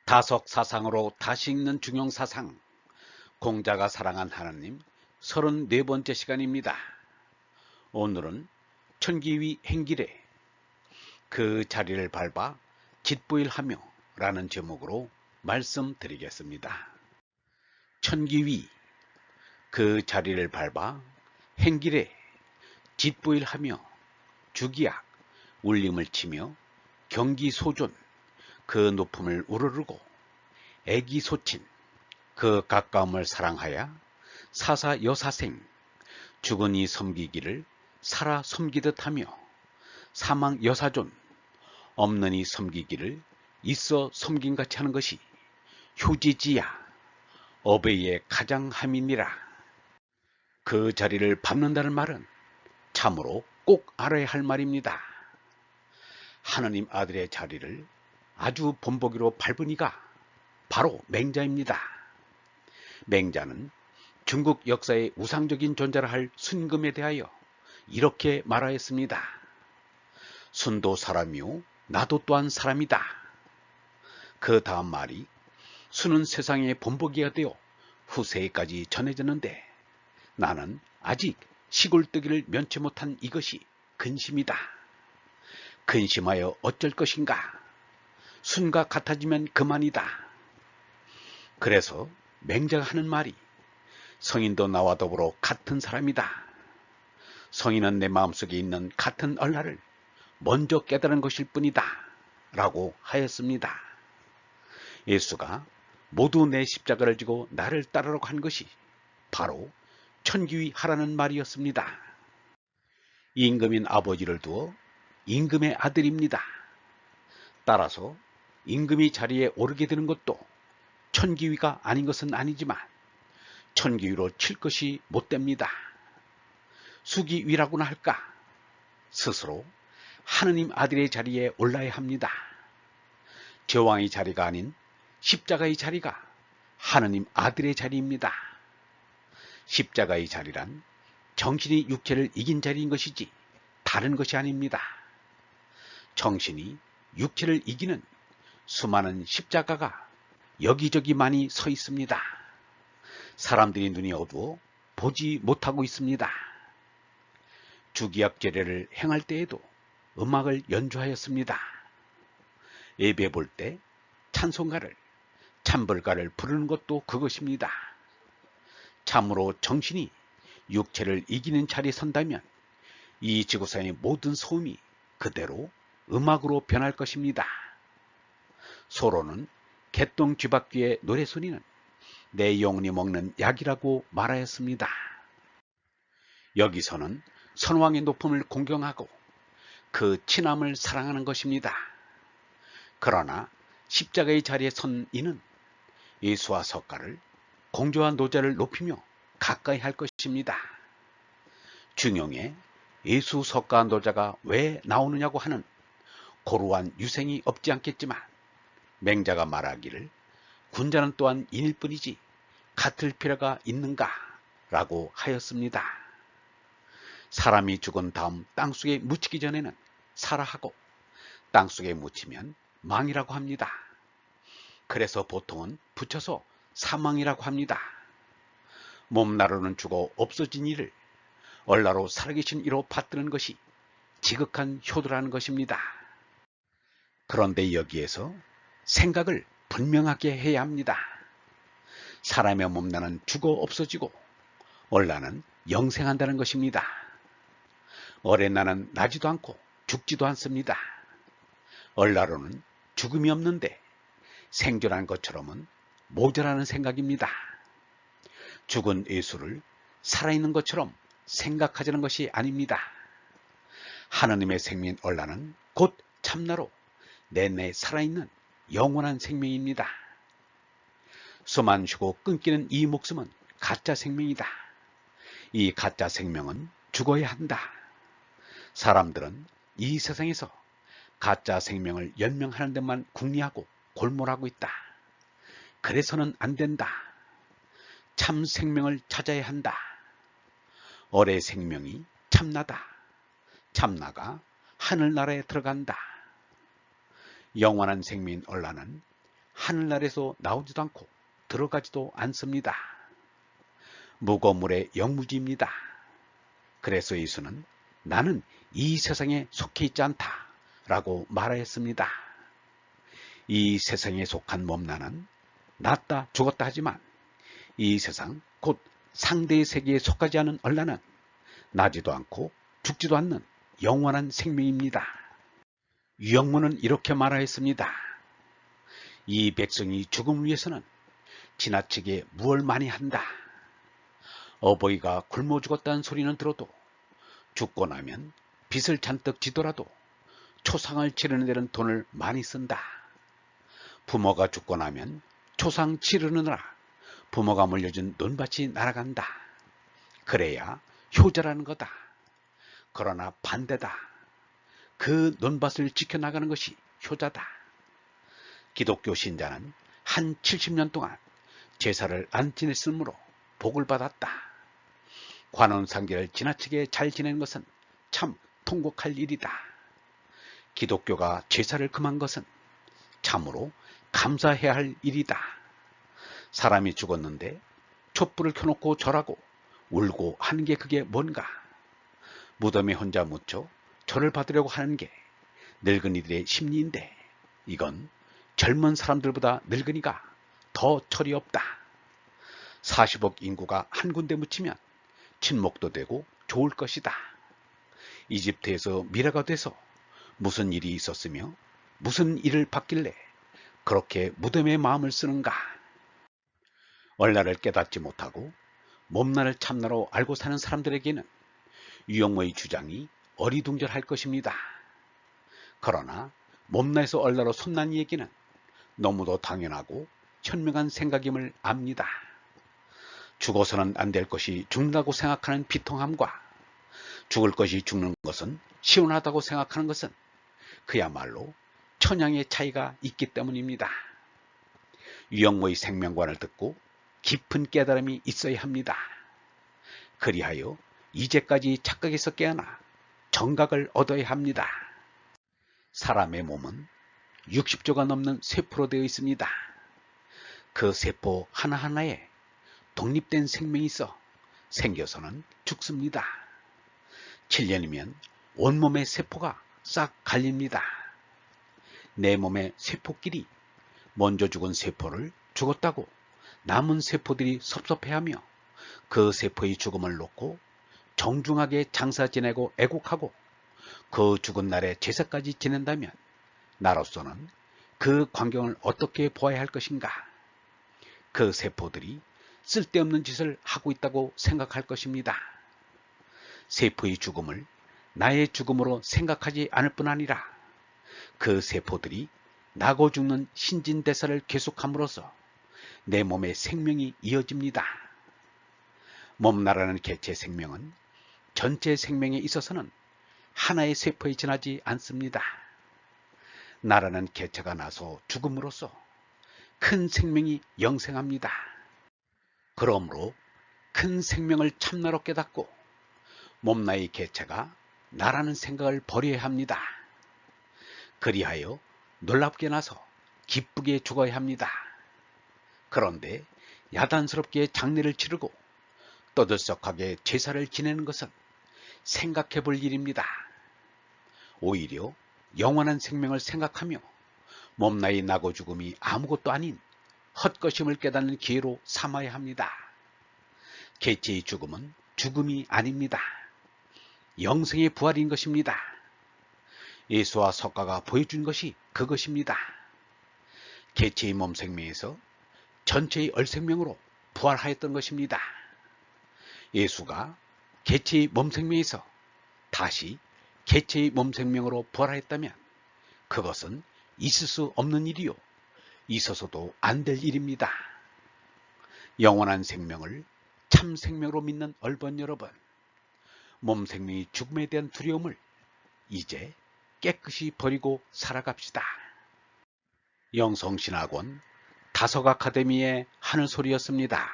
다석 사상으로 다시 읽는 중용사상, 공자가 사랑한 하나님 34번째 시간입니다. 오늘은 천기위 행길에 그 자리를 밟아 짓부일하며 라는 제목으로 말씀드리겠습니다. 천기위 그 자리를 밟아 행길에 짓부일하며 주기약 울림을 치며 경기소존 그 높음을 우러르고 애기소친 그 가까움을 사랑하여 사사여사생 죽은 이 섬기기를 살아 섬기듯 하며 사망여사존 없는 이 섬기기를 있어 섬긴같이 하는 것이 효지지야 어베이의 가장 함이니라. 그 자리를 밟는다는 말은 참으로 꼭 알아야 할 말입니다. 하느님 아들의 자리를 아주 본보기로 밟은 이가 바로 맹자입니다. 맹자는 중국 역사의 우상적인 존재라 할 순금에 대하여 이렇게 말하였습니다. 순도 사람이요 나도 또한 사람이다. 그 다음 말이 순은 세상의 본보기가 되어 후세에까지 전해졌는데 나는 아직 시골뜨기를 면치 못한 이것이 근심이다. 근심하여 어쩔 것인가? 순과 같아지면 그만이다. 그래서 맹자가 하는 말이 성인도 나와 더불어 같은 사람이다. 성인은 내 마음속에 있는 같은 얼라를 먼저 깨달은 것일 뿐이다. 라고 하였습니다. 예수가 모두 내 십자가를 지고 나를 따르라고 한 것이 바로 천기위 하라는 말이었습니다. 임금인 아버지를 두어 임금의 아들입니다. 따라서 임금이 자리에 오르게 되는 것도 천기위가 아닌 것은 아니지만 천기위로 칠 것이 못됩니다. 수기위라고나 할까? 스스로 하느님 아들의 자리에 올라야 합니다. 제왕의 자리가 아닌 십자가의 자리가 하느님 아들의 자리입니다. 십자가의 자리란 정신이 육체를 이긴 자리인 것이지 다른 것이 아닙니다. 정신이 육체를 이기는 수많은 십자가가 여기저기 많이 서 있습니다. 사람들이 눈이 어두워 보지 못하고 있습니다. 주기약 제례를 행할 때에도 음악을 연주하였습니다. 예배 볼 때 찬송가를 찬벌가를 부르는 것도 그것입니다. 참으로 정신이 육체를 이기는 자리에 선다면 이 지구상의 모든 소음이 그대로 음악으로 변할 것입니다. 소로는 개똥 쥐바퀴의 노래소리는 내 영혼이 먹는 약이라고 말하였습니다. 여기서는 선왕의 높음을 공경하고 그 친함을 사랑하는 것입니다. 그러나 십자가의 자리에 선 이는 예수와 석가를 공주와 노자를 높이며 가까이 할 것입니다. 중용에 예수 석가 노자가 왜 나오느냐고 하는 고루한 유생이 없지 않겠지만 맹자가 말하기를 군자는 또한 인일 뿐이지 같을 필요가 있는가 라고 하였습니다. 사람이 죽은 다음 땅속에 묻히기 전에는 살아하고 땅속에 묻히면 망이라고 합니다. 그래서 보통은 붙여서 사망이라고 합니다. 몸나로는 죽어 없어진 이를 얼라로 살아계신 이로 받드는 것이 지극한 효도라는 것입니다. 그런데 여기에서 생각을 분명하게 해야 합니다. 사람의 몸나는 죽어 없어지고 얼라는 영생한다는 것입니다. 어레나는 나지도 않고 죽지도 않습니다. 얼라로는 죽음이 없는데 생존한 것처럼은 모자라는 생각입니다. 죽은 예수를 살아있는 것처럼 생각하자는 것이 아닙니다. 하느님의 생명인 얼라는 곧 참나로 내내 살아있는 영원한 생명입니다. 숨 안 쉬고 끊기는 이 목숨은 가짜 생명이다. 이 가짜 생명은 죽어야 한다. 사람들은 이 세상에서 가짜 생명을 연명하는 데만 궁리하고 골몰하고 있다. 그래서는 안 된다. 참 생명을 찾아야 한다. 어레 생명이 참나다. 참나가 하늘나라에 들어간다. 영원한 생명인 얼라는 하늘나라에서 나오지도 않고 들어가지도 않습니다. 무거물의 영무지입니다. 그래서 예수는 나는 이 세상에 속해 있지 않다 라고 말하였습니다. 이 세상에 속한 몸나는 낫다 죽었다 하지만 이 세상 곧 상대의 세계에 속하지 않은 얼라는 나지도 않고 죽지도 않는 영원한 생명입니다. 유영문은 이렇게 말하였습니다. 이 백성이 죽음을 위해서는 지나치게 무얼 많이 한다. 어버이가 굶어 죽었다는 소리는 들어도 죽고 나면 빚을 잔뜩 지더라도 초상을 치르는 데는 돈을 많이 쓴다. 부모가 죽고 나면 초상 치르느라 부모가 물려준 논밭이 날아간다. 그래야 효자라는 거다. 그러나 반대다. 그 논밭을 지켜나가는 것이 효자다. 기독교 신자는 한 70년 동안 제사를 안 지냈으므로 복을 받았다. 관원상제를 지나치게 잘 지내는 것은 참 통곡할 일이다. 기독교가 제사를 금한 것은 참으로 감사해야 할 일이다. 사람이 죽었는데 촛불을 켜놓고 절하고 울고 하는 게 그게 뭔가? 무덤에 혼자 묻혀 절을 받으려고 하는 게 늙은이들의 심리인데 이건 젊은 사람들보다 늙은이가 더 철이 없다. 40억 인구가 한 군데 묻히면 친목도 되고 좋을 것이다. 이집트에서 미라가 돼서 무슨 일이 있었으며 무슨 일을 받길래 그렇게 무덤에 마음을 쓰는가? 얼라를 깨닫지 못하고 몸나를 참나로 알고 사는 사람들에게는 유영모의 주장이 어리둥절할 것입니다. 그러나 몸나에서 얼라로 손난 이에게는 너무도 당연하고 현명한 생각임을 압니다. 죽어서는 안 될 것이 죽는다고 생각하는 비통함과 죽을 것이 죽는 것은 시원하다고 생각하는 것은 그야말로 천양의 차이가 있기 때문입니다. 유영모의 생명관을 듣고 깊은 깨달음이 있어야 합니다. 그리하여 이제까지 착각에서 깨어나 정각을 얻어야 합니다. 사람의 몸은 60조가 넘는 세포로 되어 있습니다. 그 세포 하나하나에 독립된 생명이 있어 생겨서는 죽습니다. 7년이면 온몸의 세포가 싹 갈립니다. 내 몸의 세포끼리 먼저 죽은 세포를 죽었다고 남은 세포들이 섭섭해하며 그 세포의 죽음을 놓고 정중하게 장사 지내고 애국하고 그 죽은 날에 제사까지 지낸다면 나로서는 그 광경을 어떻게 보아야 할 것인가? 그 세포들이 쓸데없는 짓을 하고 있다고 생각할 것입니다. 세포의 죽음을 나의 죽음으로 생각하지 않을 뿐 아니라 그 세포들이 나고 죽는 신진대사를 계속함으로써 내 몸의 생명이 이어집니다. 몸나라는 개체 생명은 전체 생명에 있어서는 하나의 세포에 지나지 않습니다. 나라는 개체가 나서 죽음으로써 큰 생명이 영생합니다. 그러므로 큰 생명을 참나로 깨닫고 몸나의 개체가 나라는 생각을 버려야 합니다. 그리하여 놀랍게 나서 기쁘게 죽어야 합니다. 그런데 야단스럽게 장례를 치르고 떠들썩하게 제사를 지내는 것은 생각해 볼 일입니다. 오히려 영원한 생명을 생각하며 몸나이 나고 죽음이 아무것도 아닌 헛것임을 깨닫는 기회로 삼아야 합니다. 개체의 죽음은 죽음이 아닙니다. 영생의 부활인 것입니다. 예수와 석가가 보여준 것이 그것입니다. 개체의 몸 생명에서 전체의 얼생명으로 부활하였던 것입니다. 예수가 개체의 몸 생명에서 다시 개체의 몸 생명으로 부활하였다면 그것은 있을 수 없는 일이요 있어서도 안 될 일입니다. 영원한 생명을 참 생명으로 믿는 얼번 여러분, 몸 생명이 죽음에 대한 두려움을 이제 깨끗이 버리고 살아갑시다. 영성신학원 다석 아카데미의 하늘소리였습니다.